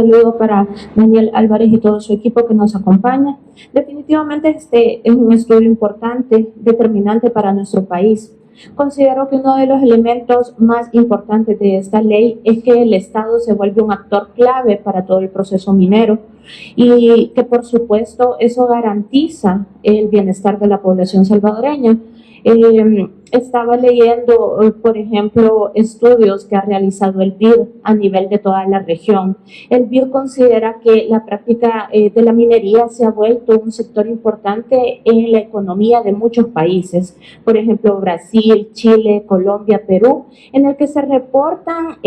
Saludo para Daniel Álvarez y todo su equipo que nos acompaña. Definitivamente este es un estudio importante, determinante para nuestro país. Considero que uno de los elementos más importantes de esta ley es que el Estado se vuelve un actor clave para todo el proceso minero y que por supuesto eso garantiza el bienestar de la población salvadoreña. Estaba leyendo, por ejemplo, estudios que ha realizado el BID a nivel de toda la región. El BID considera que la práctica de la minería se ha vuelto un sector importante en la economía de muchos países, por ejemplo, Brasil, Chile, Colombia, Perú, en el que se reportan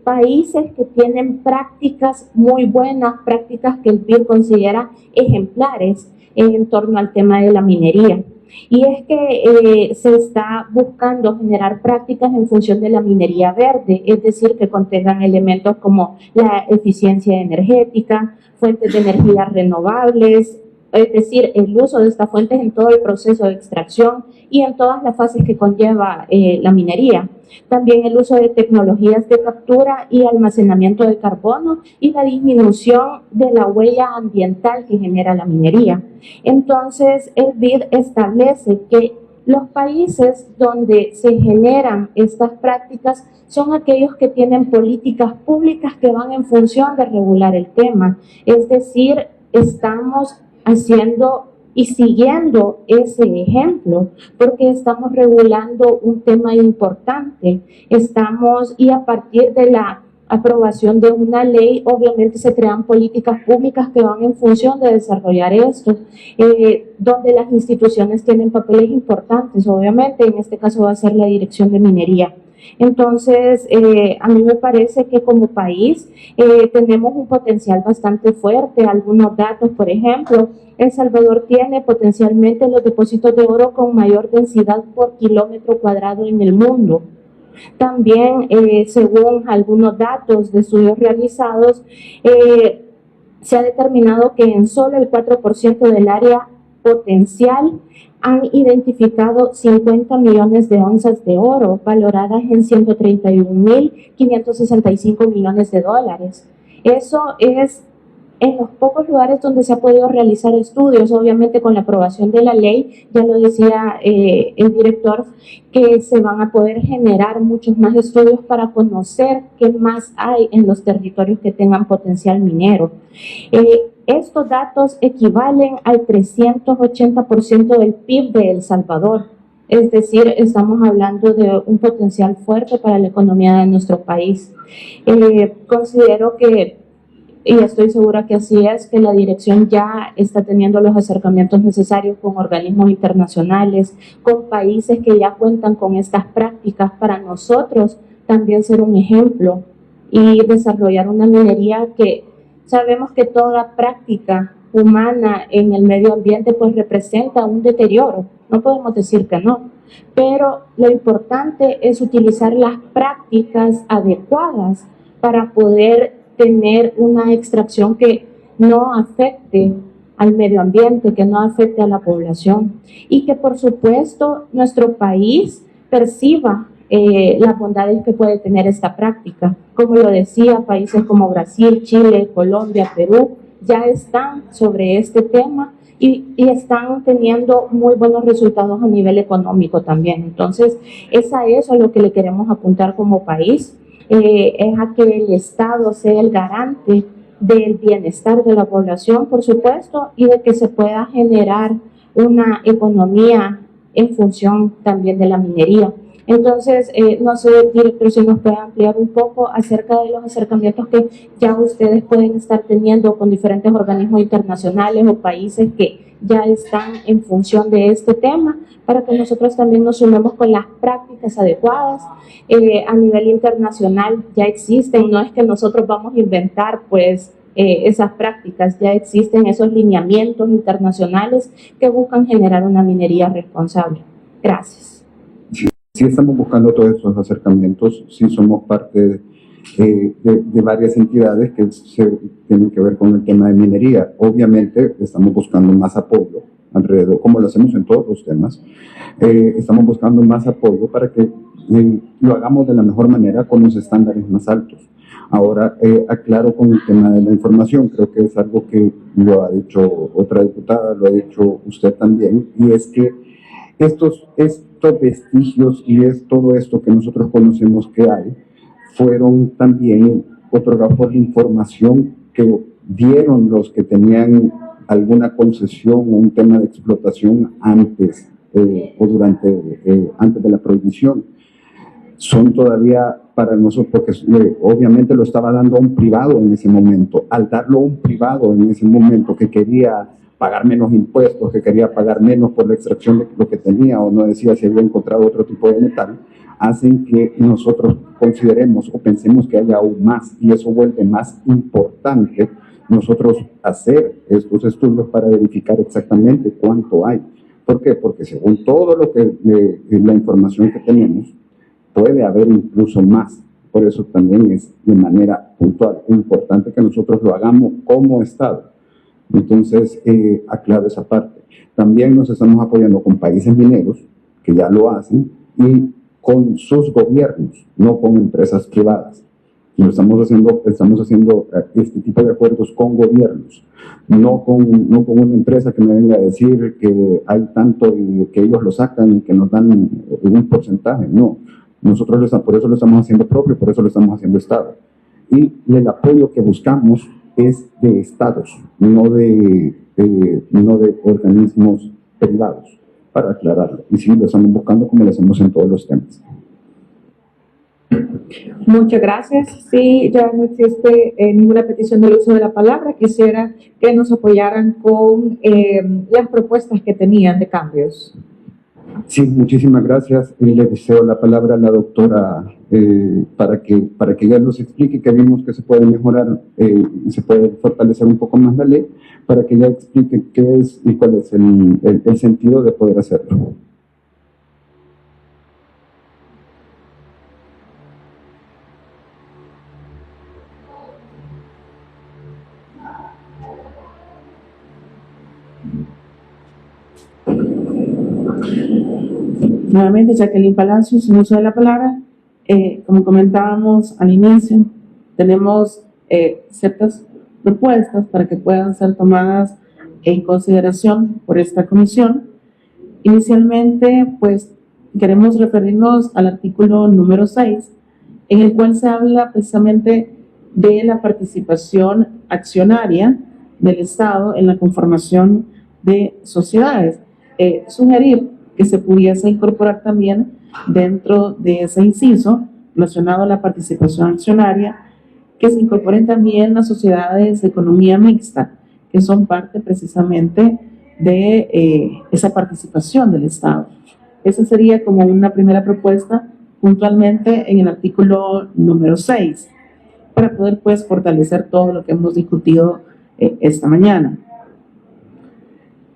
países que tienen prácticas muy buenas, prácticas que el BID considera ejemplares en torno al tema de la minería. Y es que se está buscando generar prácticas en función de la minería verde, es decir, que contengan elementos como la eficiencia energética, fuentes de energía renovables, es decir, el uso de estas fuentes en todo el proceso de extracción y en todas las fases que conlleva la minería. También el uso de tecnologías de captura y almacenamiento de carbono y la disminución de la huella ambiental que genera la minería. Entonces, el BID establece que los países donde se generan estas prácticas son aquellos que tienen políticas públicas que van en función de regular el tema. Es decir, estamos haciendo y siguiendo ese ejemplo, porque estamos regulando un tema importante, y a partir de la aprobación de una ley, obviamente se crean políticas públicas que van en función de desarrollar esto, donde las instituciones tienen papeles importantes, obviamente, en este caso va a ser la Dirección de Minería. Entonces, a mí me parece que como país tenemos un potencial bastante fuerte. Algunos datos, por ejemplo, El Salvador tiene potencialmente los depósitos de oro con mayor densidad por kilómetro cuadrado en el mundo. También, según algunos datos de estudios realizados, se ha determinado que en solo el 4% del área potencial han identificado 50 millones de onzas de oro, valoradas en 131.565 millones de dólares. Eso es en los pocos lugares donde se ha podido realizar estudios, obviamente con la aprobación de la ley, ya lo decía el director, que se van a poder generar muchos más estudios para conocer qué más hay en los territorios que tengan potencial minero. Estos datos equivalen al 380% del PIB de El Salvador. Es decir, estamos hablando de un potencial fuerte para la economía de nuestro país. Considero que, y estoy segura que así es, que la dirección ya está teniendo los acercamientos necesarios con organismos internacionales, con países que ya cuentan con estas prácticas, para nosotros también ser un ejemplo y desarrollar una minería que sabemos que toda práctica humana en el medio ambiente pues representa un deterioro, no podemos decir que no, pero lo importante es utilizar las prácticas adecuadas para poder tener una extracción que no afecte al medio ambiente, que no afecte a la población y que por supuesto nuestro país perciba las bondades que puede tener esta práctica. Como lo decía, países como Brasil, Chile, Colombia, Perú ya están sobre este tema y están teniendo muy buenos resultados a nivel económico también. Entonces, es a eso a lo que le queremos apuntar como país, es a que el Estado sea el garante del bienestar de la población, por supuesto, y de que se pueda generar una economía en función también de la minería. Entonces, no sé, director, si nos puede ampliar un poco acerca de los acercamientos que ya ustedes pueden estar teniendo con diferentes organismos internacionales o países que ya están en función de este tema, para que nosotros también nos sumemos con las prácticas adecuadas. A nivel internacional ya existen, no es que nosotros vamos a inventar pues esas prácticas, ya existen esos lineamientos internacionales que buscan generar una minería responsable. Gracias. Sí estamos buscando todos esos acercamientos, sí somos parte de varias entidades que tienen que ver con el tema de minería. Obviamente estamos buscando más apoyo alrededor, como lo hacemos en todos los temas, estamos buscando más apoyo para que lo hagamos de la mejor manera con los estándares más altos. Ahora, aclaro con el tema de la información, creo que es algo que lo ha dicho otra diputada, lo ha dicho usted también, y es que estos vestigios y todo esto que nosotros conocemos que hay, fueron también otorgados por la información que dieron los que tenían alguna concesión o un tema de explotación antes o durante, antes de la prohibición. Son todavía para nosotros, porque obviamente lo estaba dando a un privado en ese momento. Al darlo a un privado en ese momento que quería pagar menos impuestos, que quería pagar menos por la extracción de lo que tenía o no decía si había encontrado otro tipo de metal, hacen que nosotros consideremos o pensemos que haya aún más, y eso vuelve más importante nosotros hacer estos estudios para verificar exactamente cuánto hay. ¿Por qué? Porque según todo lo que la información que tenemos, puede haber incluso más. Por eso también es de manera puntual importante que nosotros lo hagamos como Estado. Entonces, aclaro esa parte. También nos estamos apoyando con países mineros, que ya lo hacen, y con sus gobiernos, no con empresas privadas. Lo estamos haciendo este tipo de acuerdos con gobiernos, no con una empresa que me venga a decir que hay tanto y que ellos lo sacan y que nos dan un porcentaje. No, nosotros por eso lo estamos haciendo propio, por eso lo estamos haciendo Estado. Y el apoyo que buscamos es de estados, no de organismos privados, para aclararlo. Y sí, lo estamos buscando como lo hacemos en todos los temas. Muchas gracias. Sí, ya no existe ninguna petición del uso de la palabra. Quisiera que nos apoyaran con las propuestas que tenían de cambios. Sí, muchísimas gracias. Le deseo la palabra a la doctora para que ella nos explique, que vimos que se puede mejorar, se puede fortalecer un poco más la ley, para que ella explique qué es y cuál es el sentido de poder hacerlo. Nuevamente, Jacqueline Palacios, sin uso de la palabra. Como comentábamos al inicio, tenemos ciertas propuestas para que puedan ser tomadas en consideración por esta comisión. Inicialmente, pues, queremos referirnos al artículo número 6, en el cual se habla precisamente de la participación accionaria del Estado en la conformación de sociedades. Sugerir que se pudiese incorporar también dentro de ese inciso relacionado a la participación accionaria, que se incorporen también las sociedades de economía mixta, que son parte precisamente de esa participación del Estado. Esa sería como una primera propuesta puntualmente en el artículo número 6, para poder pues fortalecer todo lo que hemos discutido esta mañana.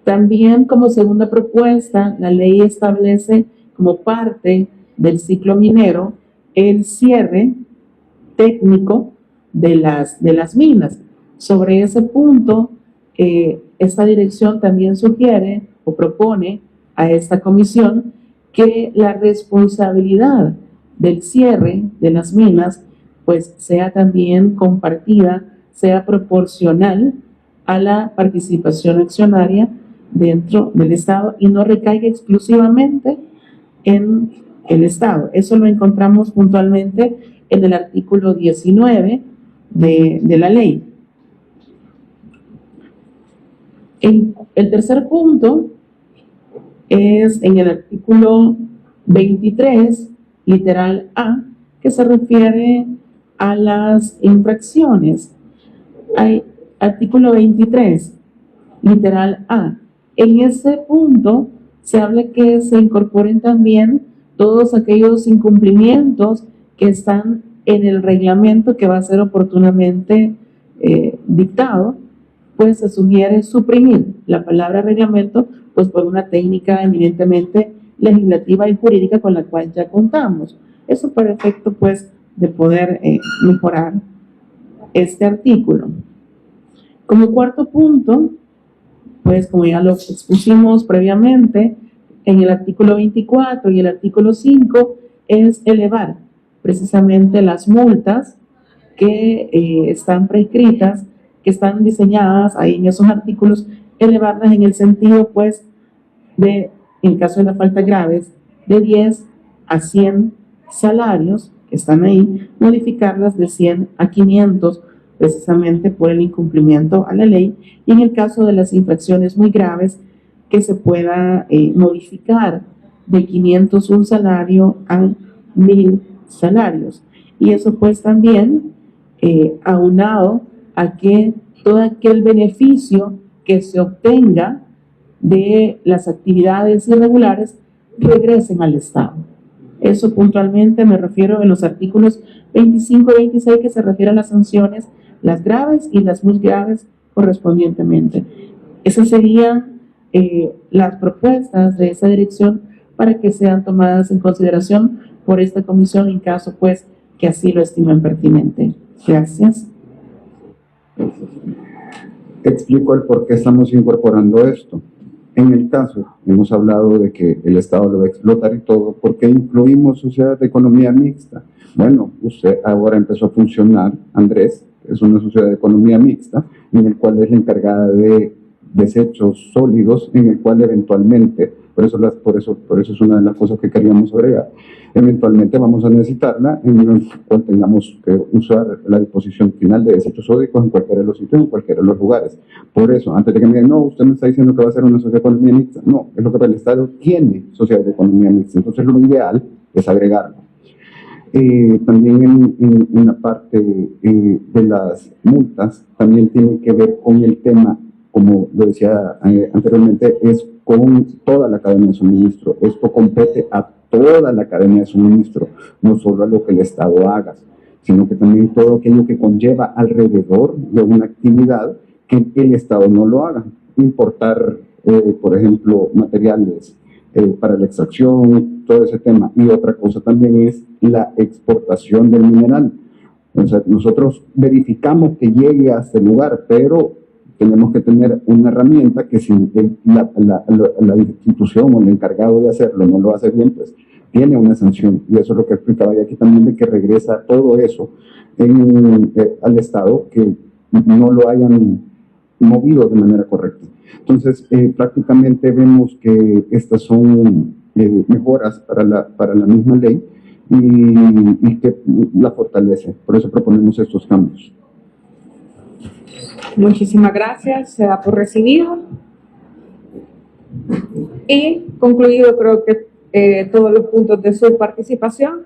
También como segunda propuesta, la ley establece como parte del ciclo minero el cierre técnico de las minas. Sobre ese punto, esta dirección también sugiere o propone a esta comisión que la responsabilidad del cierre de las minas pues sea también compartida, sea proporcional a la participación accionaria dentro del Estado y no recaiga exclusivamente en el Estado. Eso lo encontramos puntualmente en el artículo 19 de la ley. El tercer punto es en el artículo 23, literal A, que se refiere a las infracciones. Hay artículo 23, literal A. En ese punto se habla que se incorporen también todos aquellos incumplimientos que están en el reglamento que va a ser oportunamente dictado, pues se sugiere suprimir la palabra reglamento, pues por una técnica eminentemente legislativa y jurídica con la cual ya contamos. Eso para efecto pues de poder mejorar este artículo. Como cuarto punto, pues como ya lo expusimos previamente, en el artículo 24 y el artículo 5 es elevar precisamente las multas que están prescritas, que están diseñadas ahí en esos artículos, elevarlas en el sentido, pues, de, en caso de las faltas graves, de 10 a 100 salarios que están ahí, modificarlas de 100 a 500, precisamente por el incumplimiento a la ley, y en el caso de las infracciones muy graves, que se pueda modificar de 500 un salario a 1000 salarios. Y eso pues también aunado a que todo aquel beneficio que se obtenga de las actividades irregulares regresen al Estado. Eso puntualmente me refiero en los artículos 25 y 26, que se refiere a las sanciones, las graves y las muy graves correspondientemente. Esas serían las propuestas de esa dirección para que sean tomadas en consideración por esta comisión en caso pues que así lo estimen pertinente. Gracias. Explico el por qué estamos incorporando esto. En el caso, hemos hablado de que el Estado lo va a explotar y todo, ¿por qué incluimos sociedades de economía mixta? Bueno, usted ahora empezó a funcionar, Andrés, es una sociedad de economía mixta, en el cual es la encargada de desechos sólidos, en el cual eventualmente, por eso es una de las cosas que queríamos agregar, eventualmente vamos a necesitarla en el cual tengamos que usar la disposición final de desechos sólidos en cualquiera de los sitios, en cualquiera de los lugares. Por eso, antes de que me digan, no, usted me está diciendo que va a ser una sociedad de economía mixta, no, es lo que el Estado tiene sociedad de economía mixta, entonces lo ideal es agregarlo. También en una parte de las multas, también tiene que ver con el tema, como lo decía anteriormente, es con toda la cadena de suministro. Esto compete a toda la cadena de suministro, no solo a lo que el Estado haga, sino que también todo aquello que conlleva alrededor de una actividad que el Estado no lo haga. Importar, por ejemplo, materiales para la extracción, todo ese tema. Y otra cosa también es la exportación del mineral. O sea, nosotros verificamos que llegue a este lugar, pero tenemos que tener una herramienta que si la institución o el encargado de hacerlo no lo hace bien, pues tiene una sanción. Y eso es lo que explicaba yo aquí también, de que regresa todo eso al Estado, que no lo hayan movido de manera correcta. Entonces, prácticamente vemos que estas son mejoras para la misma ley y que la fortalece. Por eso proponemos estos cambios. Muchísimas gracias, se da por recibido. Y concluido creo que todos los puntos de su participación,